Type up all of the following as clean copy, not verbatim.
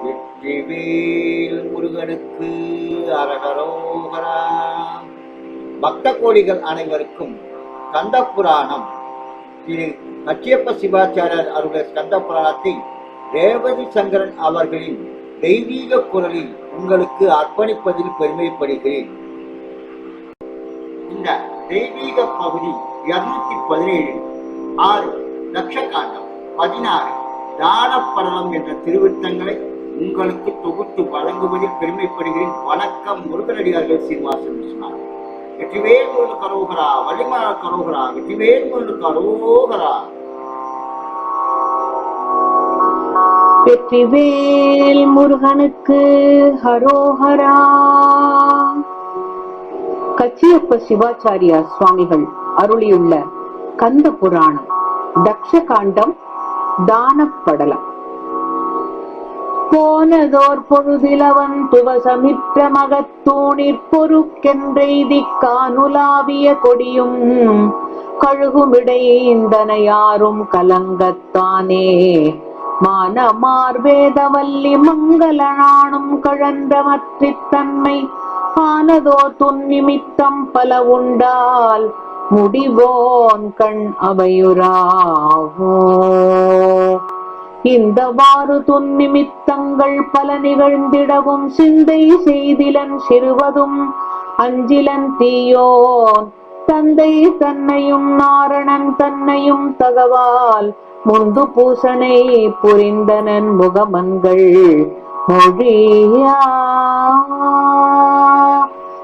வெற்றிவேல் முருகனுக்கு அரகரோகரா. பக்த கோடிகள் அனைவருக்கும் கந்த புராணம் திரு கச்சியப்ப சிவாச்சாரியர் அருள கந்த புராணத்தை ரேவதி சங்கரன் அவர்களின் தெய்வீக குரலில் உங்களுக்கு அர்ப்பணிப்பதில் பெருமைப்படுகிறேன். இந்த தெய்வீக பகுதி 217 6 தக்ஷகாண்டம் 16 தானப்படலம் என்ற திருவிருத்தங்களை உங்களுக்கு தொகுத்து வழங்குவதில் பெருமைப்படுகிறேன். வணக்கம். முருகனடியார்கள் சீனிவாசன் சொன்னார். வெற்றிவேல் முருகனுக்கு அரோகரா, வள்ளிமலர் அரோகரா, வெற்றிவேல் முருகனுக்கு அரோகரா. வெற்றிவேல் முருகனுக்கு ஹரோஹரா. கச்சியப்ப சிவாச்சாரியா சுவாமிகள் அருளியுள்ள கந்த புராணம் தக்ஷகாண்டம் தானப்படலம். போனதோர் பொழுதிலவன் துவசமிற்ற மகத்தூணிற் பொறுக்கென்றெய்தி கானுலாவிய கொடியும் கழுகுமிடைந்தன யாரும் கலங்கத்தானே மானமார் வேதவல்லி மங்களனானும் கழன்ற மற்றித்தன்மை ஆனதோ துன்னிமித்தம் பல உண்டால் முடிவோன் கண் அவையுறாவோ. இந்தவாறு துன்னிமித்தங்கள் பல நிகழ்ந்திடவும் சிந்தை செய்திலன் சிறுவதும் அஞ்சிலன் தீயோன் தந்தை தன்னையும் நாரணன் தன்னையும் தகவால் முந்து பூசனை புரிந்தனன் முகமன்கள் மொழியா.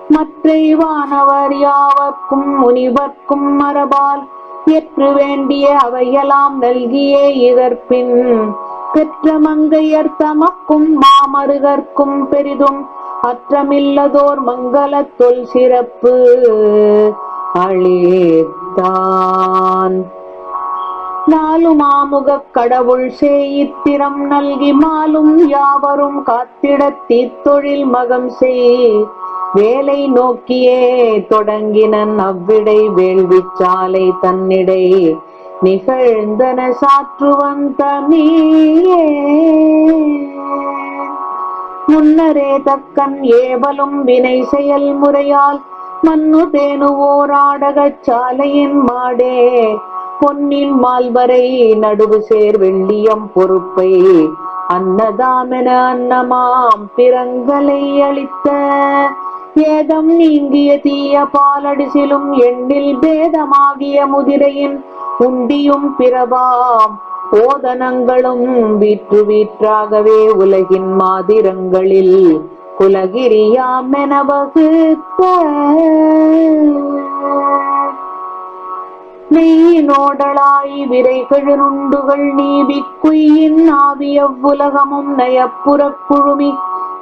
மற்றை வானவர் யாவர்க்கும் முனிவர்க்கும் மரபால் ஏற்று வேண்டிய அவையெல்லாம் நல்கியே இதற்பின் பெற்ற மங்கையர் தமக்கும் மாமருகற்கும் பெரிதும் அற்றமில்லதோர் மங்கள தொல் சிறப்பு அளித்தான். நாலு மாமுகக் கடவுள் சேயித்திரம் நல்கி மாலும் யாவரும் காத்திட தீத்தொழில் மகம் செய் வேலை நோக்கியே தொடங்கினன் அவ்விடை வேள்விச்சாலை தன்னிடை நிகழ்ந்தன சாற்றுவன் தமிழே. முன்னரே தக்கன் ஏவலும் வினை செயல் முறையால் மன்னு தேனுவோராடகச் சாலையின் மாடே பொன்னின் மால்வரை நடுவு சேர் வெள்ளியம் பொறுப்பை அன்னதாமென அன்னமாம் பிறங்களை அளித்த ஏதம் நீங்கிய தீய பாலடிசிலும் எண்ணில் பேதமாகிய முதிரையின் உண்டியும் பிறவாம் ஓதனங்களும் வீற்று வீற்றாகவே உலகின் மாதிரங்களில் குலகிரியாம் என வகுத்த மெய்யினோடலாய் விரைகள் நுண்டுகள் நீவி குயின் ஆவியவ்வுலகமும் நயப்புறக் குழுமி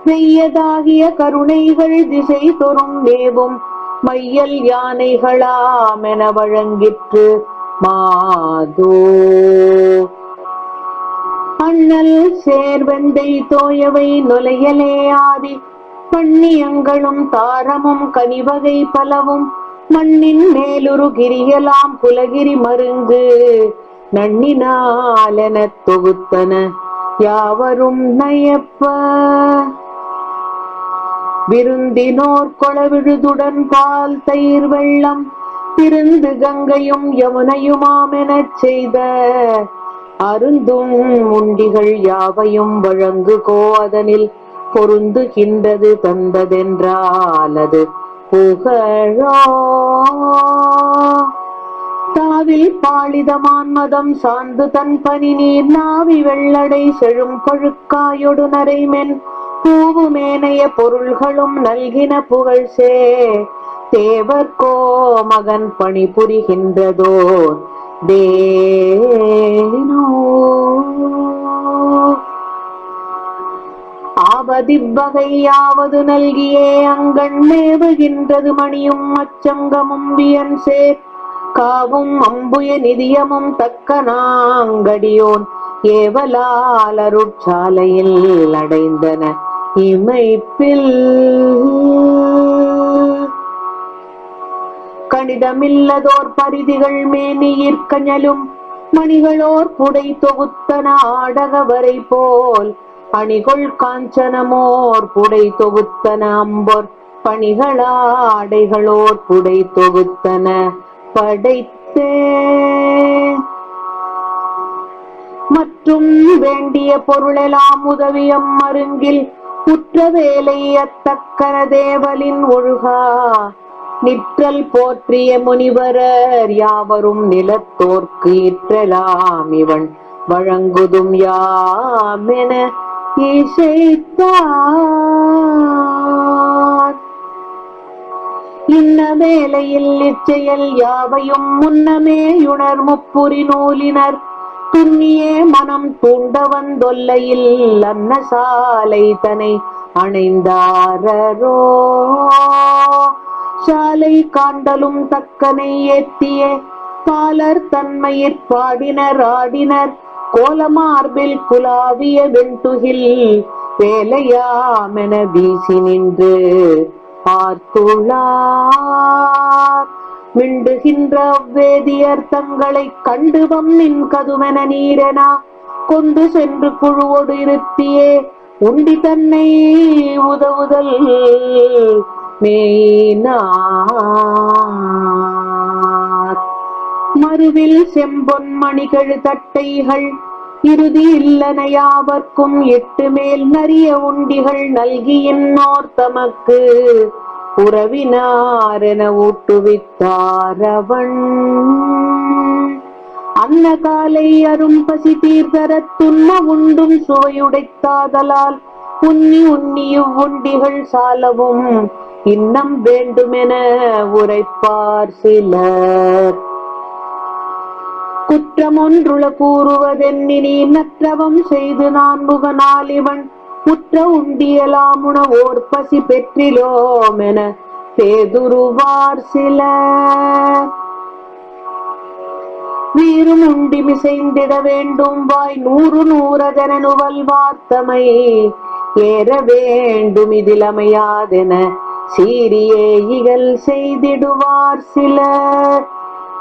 வெய்யதாகிய கருணைகள் திசை தொறும் மேவும் மையல் யானைகளாம் என வழங்கிற்று மாதோ. அண்ணல் சேர்வெந்தை தோயவை நுழையலே ஆதி பண்ணியங்களும் தாரமும் கனிவகை பலவும் மண்ணின் மேலுரு கிரியலாம் குலகிரி மருங்கு நன்னினாலென தொகுத்தன யாவரும் நயப்ப. விருந்தினோர் கொளவிழுதுடன் பால் தயிர் வெள்ளம் திருந்து கங்கையும் யமுனையுமாமெனச் செய்த அருந்தும் உண்டிகள் யாவையும் வழங்குகோ அதனில் பொருந்துகின்றது தந்ததென்றால் அது புகழோ. தாவில் பாலிதமான் மதம் சார்ந்து தன் பனி நீர் நாவி வெள்ளடை செழும் கொழுக்காயொடு நரைமென் பூவு மேனைய பொருள்களும் நல்கின புகழ் சே தேவர்கோ மகன் பணி புரிகின்றதோ தேனோ. ஆவதிவ்வகையாவது நல்கியே அங்கண் மேவுகின்றது மணியும் அச்சங்கமும் வியன் சேர் காவும் அம்புய நிதியமும் தக்க நாங்கடியோன் ஏவலால் அருட்சாலையில் அடைந்தன இமைப்பில். கணிதமில்லதோர் பரிதிகள் மேனியிற்கஞலும் மணிகளோர் புடை தொகுத்தன ஆடகவரை போல் அணிகொள் காஞ்சனமோர் புடை தொகுத்தன அம்பொர் பணிகளாடைகளோர் புடை தொகுத்தன படைத்தே மற்றும் வேண்டிய பொருளெல்லாம் உதவியம் மருங்கில் உற்ற வேலை அத்தக்கன தேவலின் ஒழுகா நிற்றல் போற்றிய முனிவரர் யாவரும் நிலத்தோர்க்கு இற்றலாம் இவன் வழங்குதும் யாமென இசைத்தார். இன்ன வேளையில் இச்செயல் யாவையும் முன்னமேயுணர் முப்புரி நூலினர் துண்ணியே மனம் தூண்ட வந்தொல்லையில் அன்ன சாலை தனை அணைந்தாரோ சாலை காண்டலும் தக்கனை ஏத்திய பாலர் தன்மையிற் பாடினர் ஆடினர் கோலமார்பில் குலாவிய வெண்துகில் வேலையாமென வீசி நின்று பார்த்துள்ளார். மிண்டுகின்ற வேதியர் தங்களை கண்டு வம்மின் கதுமென நீரெனா கொண்டு சென்று குழுவோடு இருத்தியே உண்டி தன்னை உதவுதல் மேயினார். மறுவில் செம்பொன் மணிகள் தட்டைகள் இறுதி இல்லன யாவர்க்கும் எட்டு மேல் நரிய உண்டிகள் நல்கியின்னோர் தமக்கு உறவினாரென ஊட்டுவித்தாரவன். அன்ன காலை அரும் பசி தீர்தரத் துண்ண உண்டும் சுவையுடைத்தாதலால் உண்ணி உண்ணி இவ்வுண்டிகள் சாலவும் இன்னம் வேண்டுமென உரைப்பார் சிலர். குற்றமொன்றுள கூறுவதென்னினி நற்றவம் செய்து நான் முகனால் இவன் உற்ற உண்டியலாம் உணவோர் பசி பெற்றிலோமென பேதுருவார் சிலர். வீரும் உண்டி மிசைந்திட வேண்டும் வாய் நூறு நூறதென நுவல் வார்த்தமை ஏற வேண்டும் இதில் அமையாதென சீரியே இகல் செய்திடுவார் சிலர்.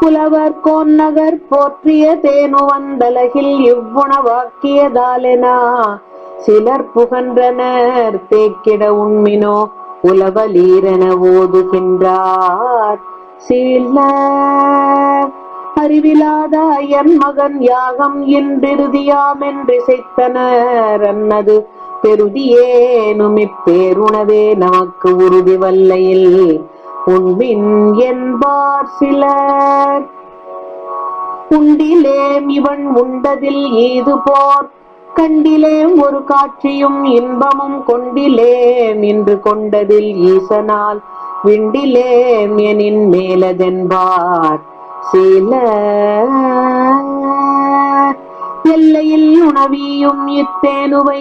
புலவர் கோன்னகர் போற்றிய தேனு வந்தலகில் இவ்வுணவாக்கியதாலெனா சிலர் புகன்றனர் தேக்கிட உண்மினோ உலவலீரென ஓதுகின்றார் சிலர். அறிவிலாத அயன் மகன் யாகம் என்றிறுதியாம் என்றிசைத்தனர் அன்னது பெருதியேனும் இப்பேருணவே நமக்கு உறுதி வல்லையில் உண்மின் என்பார் சிலர். உண்டிலேம் இவன் உண்டதில் ஈது போர் கண்டிலேம் ஒரு காட்சியும் இன்பமும் கொண்டிலேம் இன்று கொண்டதில் ஈசனால் விண்டிலேம் எனின் மேலதென்பார் சிலர். எல்லையில் உணவியும் இத்தேனுவை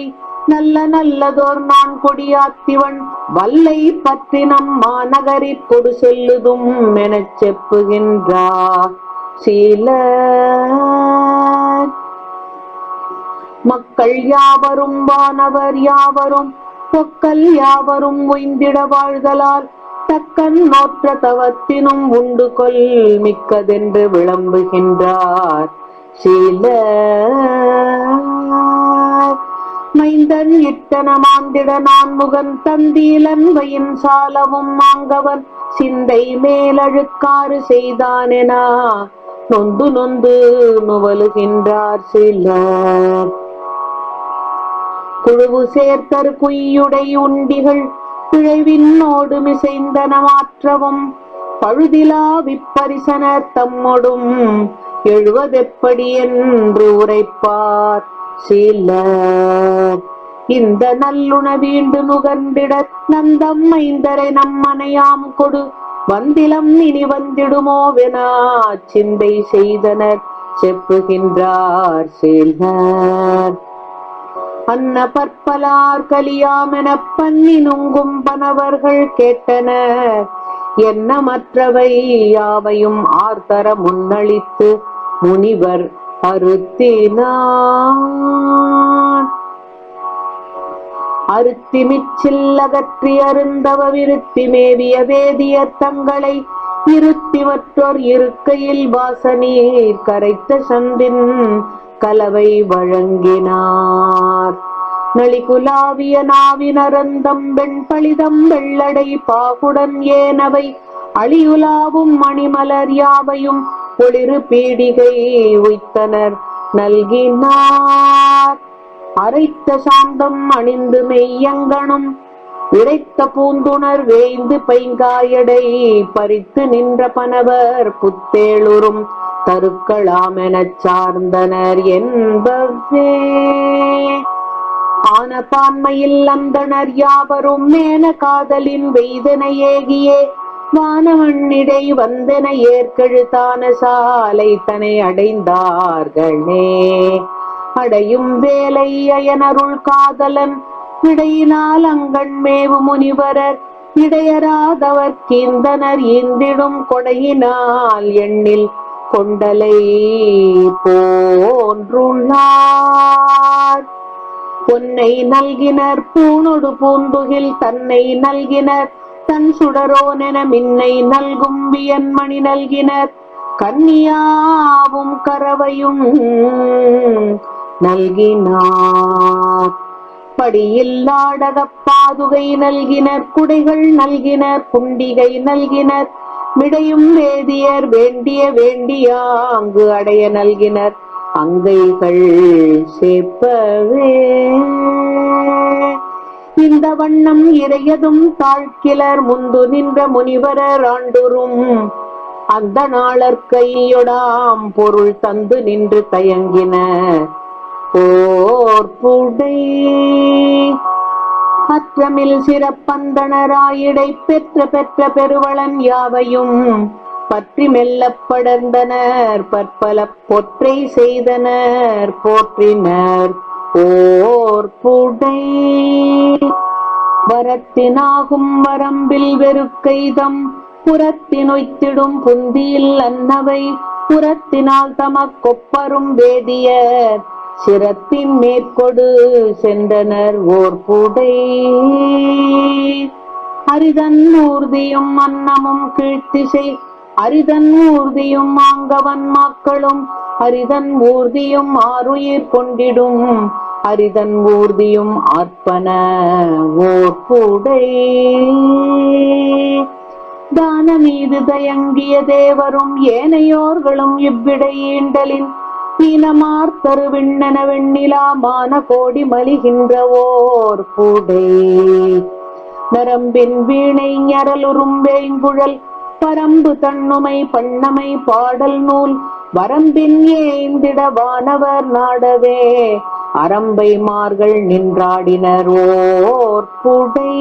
நல்ல நல்லதோர் நான் கொடியாத்திவன் வல்லை பற்றி நம் மாநகரிற் கொடு செல்லுதும் எனச் செப்புகின்றார் சிலர். மக்கள் யாவரும் வானவர் யாவரும் பொக்கல் யாவரும் ஒய்ந்திட வாழ்தலால் தக்கன் நோற்ற தவத்தினும் உண்டு கொல் மிக்கதென்று விளம்புகின்றார் சிலர். மைந்தன் இட்டன மாந்திட நான் முகன் தந்தீலன் வயின் சாலவும் மாங்கவன் சிந்தை மேலழுக்காறு செய்தானெனா நொந்து நொந்து நுவலுகின்றார் சிலர். குழுவு சேர்த்தர் குய்யுடை உண்டிகள் பிழைவின்னோடு மிசைந்தன மாற்றவும் பழுதிலா விப்பரிசனர் தம்மொடும் எழுவதெப்படி என்று உரைப்பார் சிலர். இந்த நல்லுணவீண்டு நுகர்ந்திட நந்தம் மைந்தரை நம்மனையாம் கொடு வந்திலம் இனி வந்திடுமோவென சிந்தை செய்தனர் செப்புகின்றார் சிலர். அன்ன பற்பலார் கலியாமென பண்ணி நுங்கும் பனவர்கள் கேட்டனர் என்ன மற்றவை யாவையும் ஆர்த்தர முன்னளித்து முனிவர் அறுத்தினான். அறுத்தி மிச்சில் அகற்றி அருந்தவ விருத்தி மேவிய வேதியர் தங்களை இருத்தி மற்றோர் இருக்கையில் வாசநீர் கரைத்த சந்தின் கலவை வழங்கினார். நளிகுலாவிய நாவினரந்தம் வெண்பளிதம் வெள்ளடை பாகுடன் ஏனவை அழியுலாவும் மணிமலர் யாவையும் ஒளிரு பீடிகை உய்த்தனர் நல்கினார். அரைத்த சாந்தம் அணிந்து மெய்யங்கனும் இறைத்த பூந்துணர் வேய்ந்து பைங்காயடை பறித்து நின்ற பனவர் புத்தேளுரும் தருக்களாமெனச் சார்ந்தனர் என்பவே. ஆன பான்மையில் அந்தனர் யாவரும் மேன காதலின் வெய்தன ஏகியே வானவண்ணிடை வந்தன ஏற்கெழுத்தான சாலை தனை அடைந்தார்களே. அடையும் வேலை அயனருள் காதலன் இடையினால் அங்கண் மேவு முனிவரர் இடையராதவர் கீந்தனர் ஈந்திடும் கொடையினால் எண்ணில் கொண்டலை போன்றுள்ளார். பொன்னை நல்கினர் பூணொடு பூந்துகில் தன்னை நல்கினர் தன் சுடரோனென மின்னை நல்கும் வியன்மணி நல்கினர் கன்னியாவும் கரவையும் நல்கினார். படியில் நாடகப் பாதுகை நல்கினர் குடைகள் நல்கினர் குண்டிகை நல்கினர் மிடையும் வேதியர் வேண்டிய வேண்டியாங்கு அடைய நல்கினர் அங்கைகள் சேப்பவே. இந்த வண்ணம் இறையதும் தாழ்கிலர் முந்து நின்ற முனிவரர் ஆண்டுரும் அந்த நாளர் கையொடாம் பொருள் தந்து நின்று தயங்கினர் போர்ப்புடை. அற்றமில் சிறப்பந்தனராயிடை பெற்ற பெற்ற பெருவளன் யாவையும் பற்றி மெல்லப் படர்ந்தனர் பற்பல பொற்றை செய்தனர் போற்றினர் போர்ப்புடை. வரத்தினாகும் வரம்பில் வெறுக்கைதம் புறத்தினொய்த்திடும் புந்தியில் அன்னவை புறத்தினால் தமக்கொப்பரும் வேதியர் சிரத்தின் மேற்கொடு சென்றனர் ஓர்புடை. அரிதன் ஊர்தியும் அன்னமும் கீழ்த்திசை அரிதன் ஊர்தியும் ஆங்கவன் மக்களும் அரிதன் ஊர்தியும் ஆறுயிர் கொண்டிடும் அரிதன் ஊர்தியும் ஆர்ப்பன ஓர்புடை. தான மீது தயங்கிய தேவரும் ஏனையோர்களும் இவ்விடை ஈண்டலின் ஈனமார்த்தரு விண்ணன வெண்ணிலா மான கோடி மலிகின்ற ஓர் பூடை. நரம்பின் வீணை ஞரலுறும் வேங்குழல் பரம்பு தன்னுமை பண்ணமை பாடல் நூல் வரம்பின் ஏந்திட வானவர் நாடவே அரம்பை மார்கள் நின்றாடினர் ஓர் பூடை.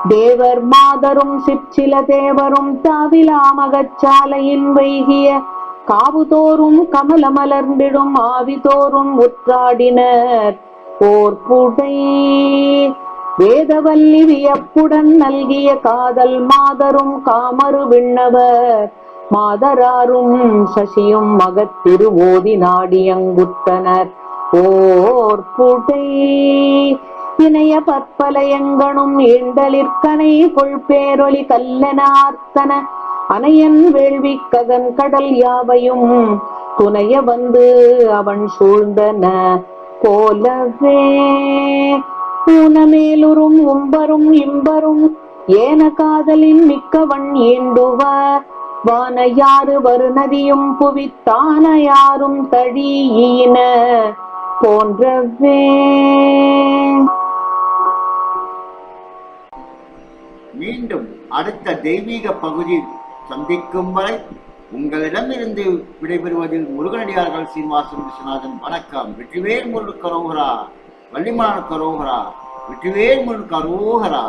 தேவர் மாதரும் சிற்சில தேவரும் தாவிலா மகச்சாலையின் வைகிய காவுதோறும் கமல மலர்ந்திடும் ஆவிதோறும் உற்றாடினர் போர்ப்புடை. வேதவல்லி வியப்புடன் நல்கிய காதல் மாதரும் காமரு விண்ணவர் மாதராரும் சசியும் மகத்திரு ஓதி நாடியங்குற்றனர் போர்ப்புடை. இணைய பற்பலையங்கனும் ஈண்டலிற்கனை கொள்பேரொலி கல்லனார்த்தன அனையன் வேள்வி ககன் கடல் யாவையும் துணைய வந்து அவன் சூழ்ந்தன போலவே. ஊனமேலுறும் உம்பரும் இம்பரும் ஏன காதலின் மிக்கவன் ஈண்டுவர் வான யாரு வருநதியும் புவித்தான யாரும் தழியின போன்றவே. மீண்டும் அடுத்த தெய்வீக பகுதி சந்திக்கும் வரை உங்களிடமிருந்து விடைபெறுவதில் முருகனடியார்கள் சீனிவாசன் விஸ்வநாதன். வணக்கம். வெற்றிவேல் முருகன் கரோகரா, வள்ளிமான கரோகரா, வெற்றிவேல் முருகன் கரோகரா.